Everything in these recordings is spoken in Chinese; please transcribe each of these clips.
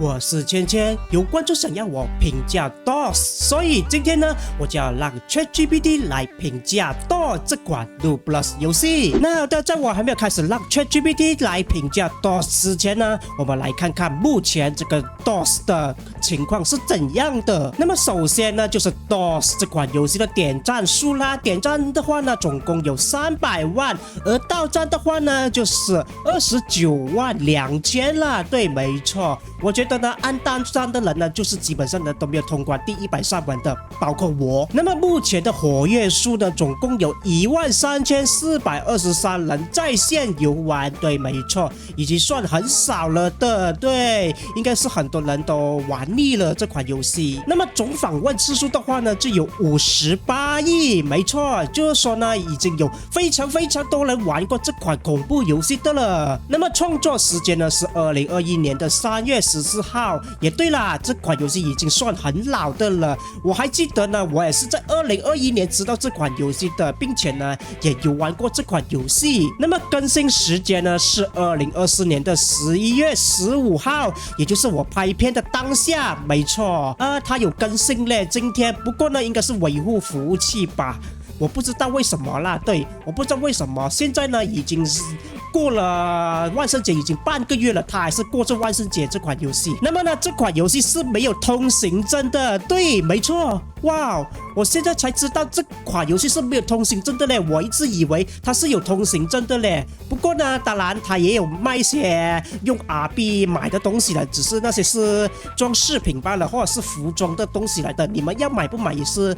我是芊芊，有观众想要我评价 DOS， 所以今天呢，我就要让 ChatGPT 来评价 DOS 这款 Roblox 游戏。那好的，在我还没有开始让 ChatGPT 来评价 DOS 之前呢，我们来看看目前这个 DOS 的情况是怎样的。那么首先呢，就是 DOS 这款游戏的点赞数啦，点赞的话呢，总共有300万，而到站的话呢，就是29万2千啦。对，没错。我觉得呢，按单站的人呢，就是基本上呢都没有通关第100关的，包括我。那么目前的活跃数呢，总共有13423人在线游玩。对，没错，已经算很少了的。对，应该是很多人都玩腻了这款游戏。那么总访问次数的话呢，就有58亿。没错，就是说呢，已经有非常多人玩过这款恐怖游戏的了。那么创作时间呢是2021年的3月14号。也对啦，这款游戏已经算很老的了。我还记得呢，我也是在2021年知道这款游戏的，并且呢也有玩过这款游戏。那么更新时间呢是2024年的11月15号，也就是我拍片的当下。没错，它有更新嘞，今天。不过呢，应该是维护服务器吧。我不知道为什么啦，对，我不知道为什么。现在呢，已经是过了万圣节，已经半个月了，它还是过着万圣节这款游戏。那么呢，这款游戏是没有通行证的，对，没错。哇，我现在才知道这款游戏是没有通行证的嘞，我一直以为它是有通行证的嘞。不过呢，当然它也有卖一些用RB买的东西了，只是那些是装饰品罢了，或者是服装的东西来的，你们要买不买也是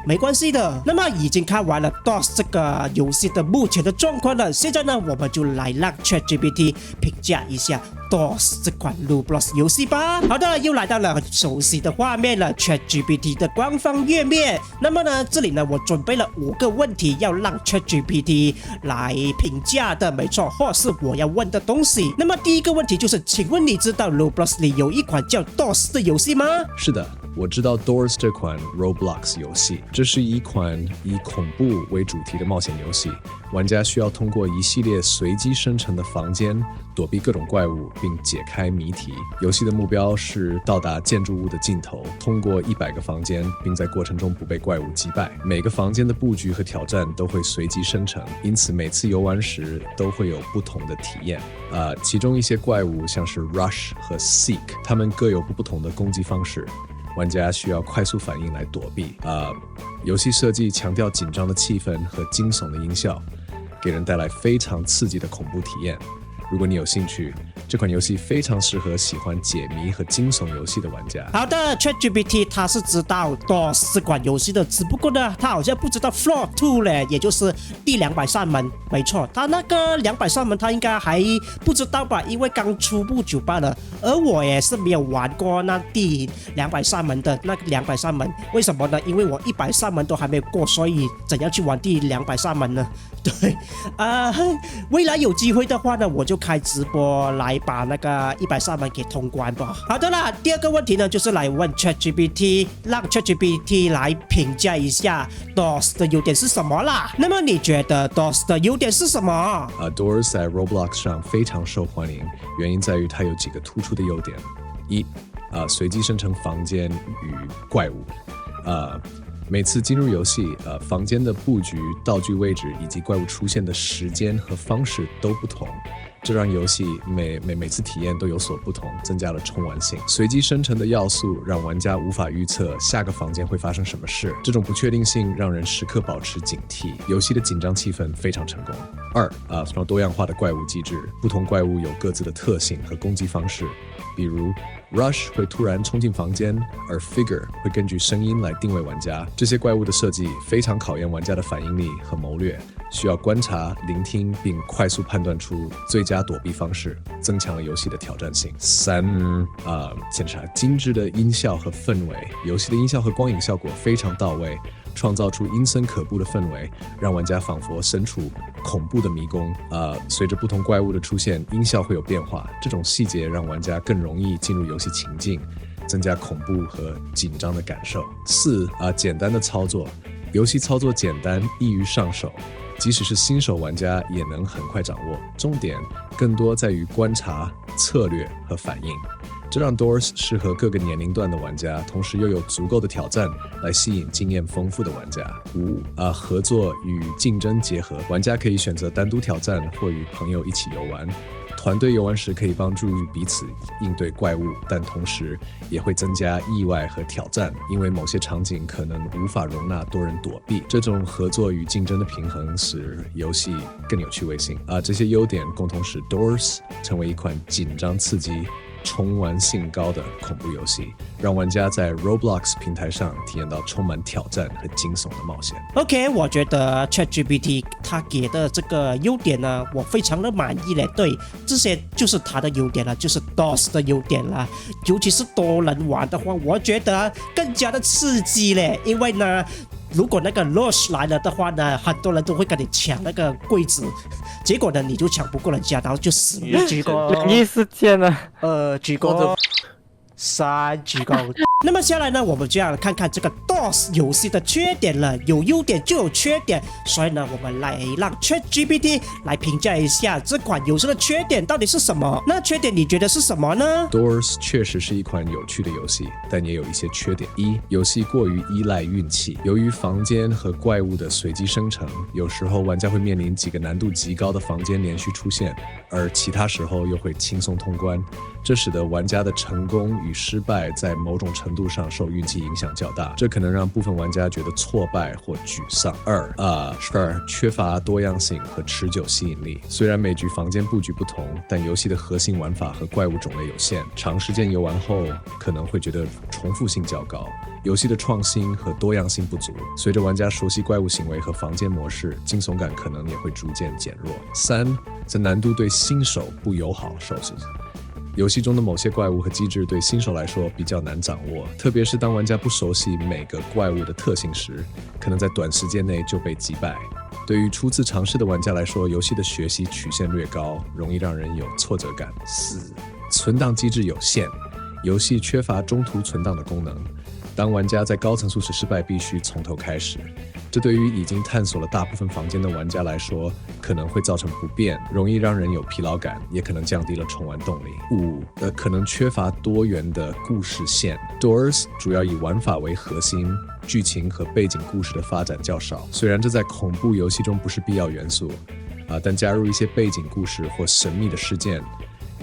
没关系的。那么已经看完了 DOS 这个游戏的目前的状况了，现在呢，我们就来让 ChatGPT 评价一下 DOS 这款 Roblox 游戏吧。好的，又来到了很熟悉的画面了， ChatGPT 的官方页面。那么呢，这里呢，我准备了5个问题要让 ChatGPT 来评价的，没错，或是我要问的东西。那么第一个问题就是，请问你知道 Roblox 里有一款叫 DOS 的游戏吗？是的，我知道 DOS 这款 Roblox 游戏，这是一款以恐怖为主题的冒险游戏。玩家需要通过一系列随机生成的房间，躲避各种怪物，并解开谜题。游戏的目标是到达建筑物的尽头，通过100个房间，并在过程中不被怪物击败。每个房间的布局和挑战都会随机生成，因此每次游玩时都会有不同的体验。其中一些怪物像是 Rush 和 Seek， 它们各有不同的攻击方式。玩家需要快速反应来躲避。游戏设计强调紧张的气氛和惊悚的音效，给人带来非常刺激的恐怖体验。如果你有兴趣，这款游戏非常适合喜欢解谜和惊悚游戏的玩家。好的， ChatGPT 它是知道 DOS 这款游戏的，只不过呢，它好像不知道 Floor 2嘞，也就是第200扇门。没错，它那个200扇门它应该还不知道吧，因为刚出不久罢了。而我也是没有玩过那第200扇门的那个200扇门，为什么呢？因为我100扇门都还没有过，所以怎样去玩第200扇门呢？对，未来有机会的话呢，我就开直播来把那个100扇门给通关吧。好的啦，第二个问题呢，就是来问 ChatGPT， 让 ChatGPT 来评价一下 DOS 的优点是什么啦。那么你觉得 DOS 的优点是什么？DOS 在 Roblox 上非常受欢迎，原因在于它有几个突出的优点。随机生成房间与怪物。每次进入游戏，房间的布局、道具位置以及怪物出现的时间和方式都不同，这让游戏每次体验都有所不同，增加了冲玩性。随机生成的要素让玩家无法预测下个房间会发生什么事，这种不确定性让人时刻保持警惕，游戏的紧张气氛非常成功。多样化的怪物机制，不同怪物有各自的特性和攻击方式，比如Rush 会突然冲进房间，而 Figure 会根据声音来定位玩家。这些怪物的设计非常考验玩家的反应力和谋略，需要观察、聆听并快速判断出最佳躲避方式，增强了游戏的挑战性。检查精致的音效和氛围，游戏的音效和光影效果非常到位，创造出阴森可怖的氛围，让玩家仿佛身处恐怖的迷宫。随着不同怪物的出现，音效会有变化，这种细节让玩家更容易进入游戏情境，增加恐怖和紧张的感受。简单的操作，游戏操作简单，易于上手，即使是新手玩家也能很快掌握。重点更多在于观察、策略和反应。这让 Doors 适合各个年龄段的玩家，同时又有足够的挑战来吸引经验丰富的玩家。5. 合作与竞争结合，玩家可以选择单独挑战或与朋友一起游玩。团队游玩时可以帮助彼此应对怪物，但同时也会增加意外和挑战，因为某些场景可能无法容纳多人躲避。这种合作与竞争的平衡使游戏更有趣味性。这些优点共同使 Doors 成为一款紧张刺激、重玩性高的恐怖游戏，让玩家在 Roblox 平台上体验到充满挑战和惊悚的冒险。OK， 我觉得 ChatGPT 它给的这个优点呢，我非常的满意嘞。对，这些就是它的优点了，就是 DOS 的优点了。尤其是多人玩的话，我觉得更加的刺激嘞。因为呢，如果那个 Rush 来了的话呢，很多人都会跟你抢那个柜子，结果呢你就抢不过人家，然后就死了。举个灵异事件呢？举个3，举个。那么下来呢，我们就要看看这个 DOS 游戏的缺点了。有优点就有缺点，所以呢，我们来让 ChatGPT 来评价一下这款游戏的缺点到底是什么。那缺点你觉得是什么呢？ Doors 确实是一款有趣的游戏，但也有一些缺点。游戏过于依赖运气，由于房间和怪物的随机生成，有时候玩家会面临几个难度极高的房间连续出现，而其他时候又会轻松通关。这使得玩家的成功与失败在某种程度上受运气影响较大，这可能让部分玩家觉得挫败或沮丧。缺乏多样性和持久吸引力。虽然每局房间布局不同，但游戏的核心玩法和怪物种类有限，长时间游玩后可能会觉得重复性较高。游戏的创新和多样性不足，随着玩家熟悉怪物行为和房间模式，惊悚感可能也会逐渐减弱。这难度对新手不友好，游戏中的某些怪物和机制对新手来说比较难掌握，特别是当玩家不熟悉每个怪物的特性时，可能在短时间内就被击败。对于初次尝试的玩家来说，游戏的学习曲线略高，容易让人有挫折感。存档机制有限，游戏缺乏中途存档的功能，当玩家在高层数时失败，必须从头开始。这对于已经探索了大部分房间的玩家来说，可能会造成不便，容易让人有疲劳感，也可能降低了重玩动力。可能缺乏多元的故事线。Doors 主要以玩法为核心，剧情和背景故事的发展较少。虽然这在恐怖游戏中不是必要元素，但加入一些背景故事或神秘的事件，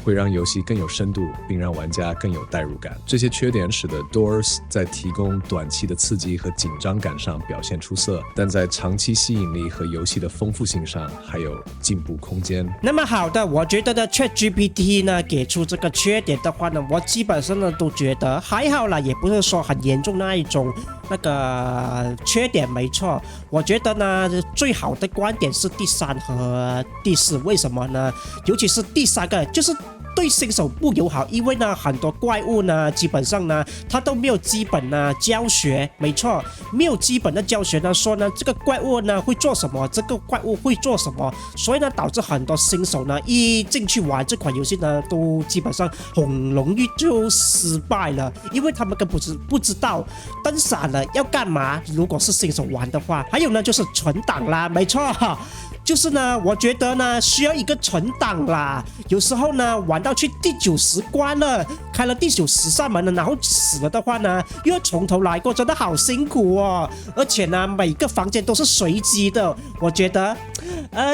会让游戏更有深度，并让玩家更有代入感。这些缺点使得 Doors 在提供短期的刺激和紧张感上表现出色，但在长期吸引力和游戏的丰富性上还有进步空间。那么好的，我觉得呢 ChatGPT 呢给出这个缺点的话呢，我基本上呢都觉得还好啦，也不是说很严重那一种那个缺点。没错，我觉得呢最好的观点是第3和第4。为什么呢？尤其是第3个，就是对新手不友好，因为呢很多怪物呢基本上呢它都没有基本的教学。没错，没有基本的教学呢，说呢这个怪物呢会做什么，这个怪物会做什么，所以呢导致很多新手呢一进去玩这款游戏呢都基本上很容易就失败了，因为他们根本不知道灯闪了要干嘛，如果是新手玩的话。还有呢就是存档啦，没错，就是呢我觉得呢需要一个存档啦。有时候呢玩到去第90关了，开了第90扇门了，然后死了的话呢又要从头来过，真的好辛苦哦。而且呢每个房间都是随机的，我觉得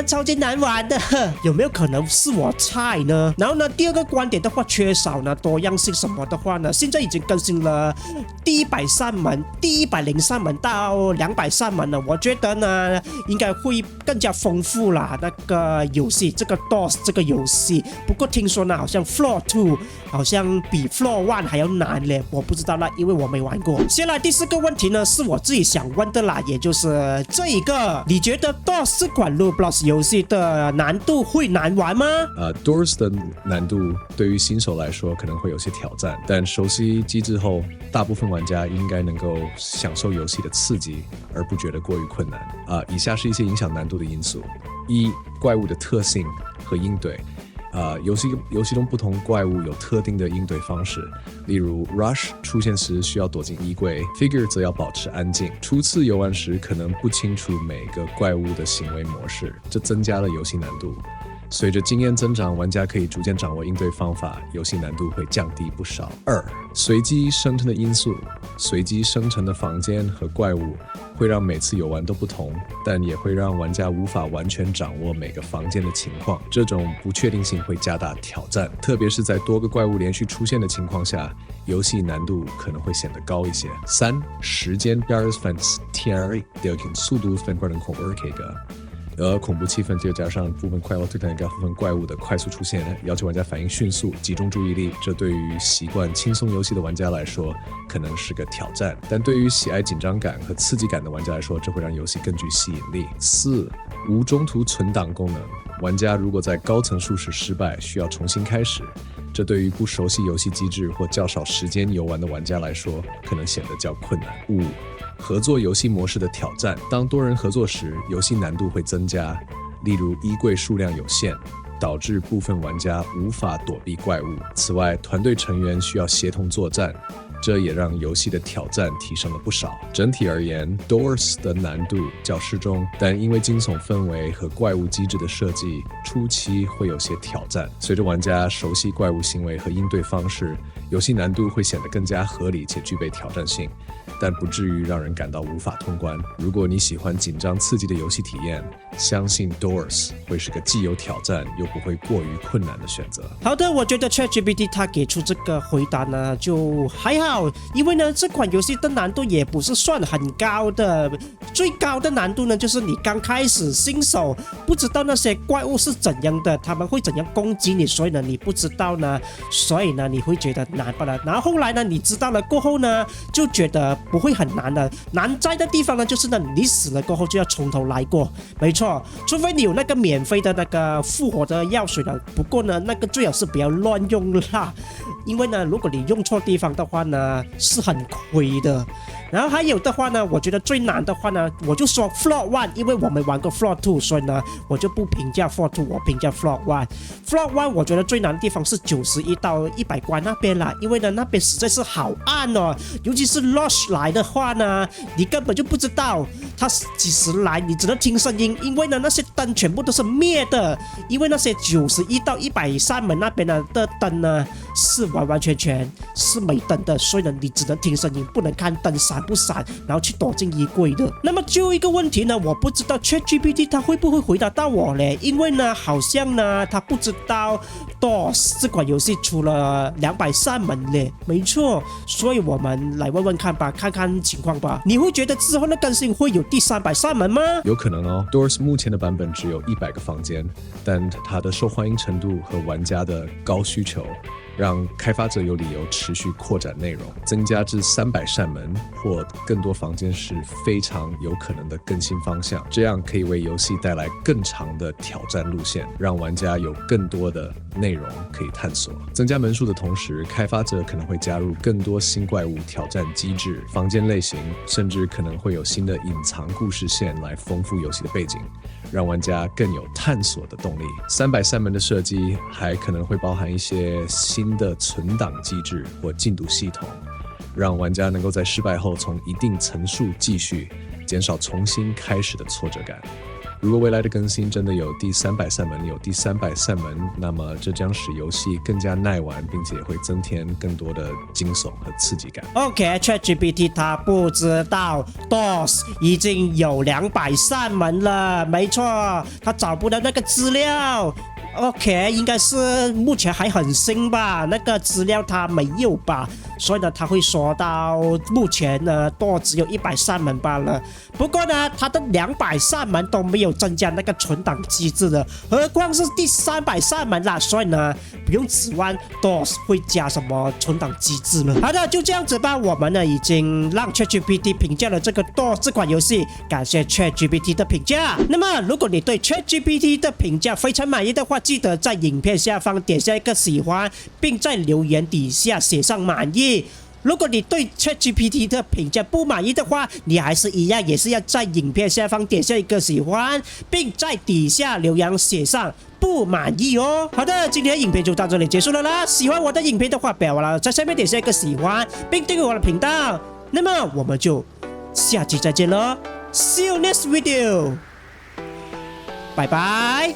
超级难玩的。有没有可能是我菜呢？然后呢第2个观点的话，缺少呢多样性什么的话呢，现在已经更新了第100扇门、第103扇门到200扇门了，我觉得呢应该会更加丰富啦，那个游戏这个 DOS 这个游戏。不过听说呢好像 Floor 2好像比 Floor 1还要难嘞，我不知道啦，因为我没玩过。接下来第4个问题呢是我自己想问的啦，也就是这一个，你觉得 DOS 这款 Roblox 游戏的难度会难玩吗？Doors 的难度对于新手来说可能会有些挑战，但熟悉机制后，大部分玩家应该能够享受游戏的刺激，而不觉得过于困难。以下是一些影响难度的因素：怪物的特性和应对。游戏中不同怪物有特定的应对方式，例如 Rush 出现时需要躲进衣柜， Figure 则要保持安静。初次游玩时可能不清楚每个怪物的行为模式，这增加了游戏难度。随着经验增长，玩家可以逐渐掌握应对方法，游戏难度会降低不少。2、随机生成的因素。随机生成的房间和怪物会让每次游玩都不同，但也会让玩家无法完全掌握每个房间的情况。这种不确定性会加大挑战，特别是在多个怪物连续出现的情况下，游戏難度可能會顯得高一些。3、時間 bias fans tiari 掉進速度分怪人恐怖嘅。而恐怖氣氛就加上部分快樂推彈加部分怪物的快速出現，要求玩家反應迅速，集中注意力。這對於習慣輕鬆遊戲的玩家來說，可能是個挑戰。但對於喜愛緊張感和刺激感的玩家來說，這會讓遊戲更具吸引力。4、無中途存檔功能。玩家如果在高層數時失敗，需要重新開始。這對於不熟悉遊戲機制或較少時間遊玩的玩家來說，可能顯得較困難。5、合作遊戲模式的挑戰。當多人合作時，遊戲難度會增加，例如衣櫃數量有限，導致部分玩家無法躲避怪物。此外，團隊成員需要協同作戰，這也讓遊戲的挑戰提升了不少。整體而言 ，Doors 的難度較適中，但因為驚悚氛圍和怪物機制的設計，初期會有些挑戰。隨着玩家熟悉怪物行為和應對方式，遊戲難度會顯得更加合理且具備挑戰性，但不至於讓人感到無法通關。如果你喜歡緊張刺激的遊戲體驗，相信 Doors 會是個既有挑戰又不會過於困難的選擇。好的，我覺得 ChatGPT 它給出這個回答呢就還好，因為呢這款遊戲的難度也不是算很高的，最高的難度呢就是你剛開始新手不知道那些怪物是怎樣的，他們會怎樣攻擊你，所以呢你不知道呢，所以呢你會覺得難吧了。然後後來呢你知道了過後呢就覺得不會很難的，難在的地方呢就是呢你死了過後就要從頭來過，沒錯，除非你有那個免費的那個復活的藥水了，不過呢那個最好是不要亂用啦，因為呢如果你用錯地方的話呢是很虧的。然後還有的話呢，我覺得最難的話呢，我就說 Floor 1，因為我沒玩過 Floor 2，所以呢我就不評價 Floor 2，我評價 Floor 1。Floor 1我覺得最難的地方是91到100關那邊啦，因為呢那邊實在是好暗哦，尤其是 Lush 來的話呢，你根本就不知道它幾時來，你只能聽聲音，因為呢那些燈全部都是滅的，因為那些91到103門那邊的燈呢是完完全全是沒燈的，所以呢你只能聽聲音，不能看燈閃不閃，然後去躲進衣櫃的。那麼最後一個問題呢，我不知道 ChatGPT 它會不會回答到我嘞？因為呢好像呢它不知道 DOS 這款遊戲出了203門嘞，沒錯，所以我們來問問看吧，看看情況吧。你會覺得之後的更新會有第303門嗎？有可能哦。Doors 目前的版本只有100個房間，但它的受歡迎程度和玩家的高需求，讓開發者有理由持續擴展內容，增加至300扇門或更多房間是非常有可能的更新方向。這樣可以為遊戲帶來更長的挑戰路線，讓玩家有更多的內容可以探索。增加門數的同時，開發者可能會加入更多新怪物挑戰機制、房間類型，甚至可能會有新的隱藏故事線來豐富遊戲的背景，讓玩家更有探索的動力。300扇門的設計還可能會包含一些新的存檔機制或進度系統，讓玩家能夠在失敗後從一定層數繼續，減少重新開始的挫折感。如果未來的更新真的有第300扇門，有第300扇門，那麼這將使遊戲更加耐玩，並且會增添更多的驚悚和刺激感。OK，ChatGPT 它不知道 DOS 已經有200扇門了，沒錯，它找不到那個資料。OK， 應該是目前還很新吧，那個資料它沒有吧，所以呢，他會說到目前呢都只有100扇門罷了。不過呢，它的200扇門都沒有增加那個存檔機制的，何況是第300扇門啦，所以呢，不用指望 DOS 會加什麼存檔機制了。好的，就這樣子吧，我們呢已經讓 ChatGPT 評價了這個 DOS 這款遊戲，感謝 ChatGPT 的評價。那麼，如果你對 ChatGPT 的評價非常滿意的話，記得在影片下方點下一個喜歡，並在留言底下寫上滿意。如果你對 ChatGPT 的評價不滿意的話，你還是一樣，也是要在影片下方點下一個喜歡，並在底下留言寫上不滿意哦。好的，今天的影片就到這裡結束了啦。喜歡我的影片的話，不要忘了在下面點下一個喜歡，並訂閱我的頻道。那麼我們就下期再見咯，See you next video，拜拜。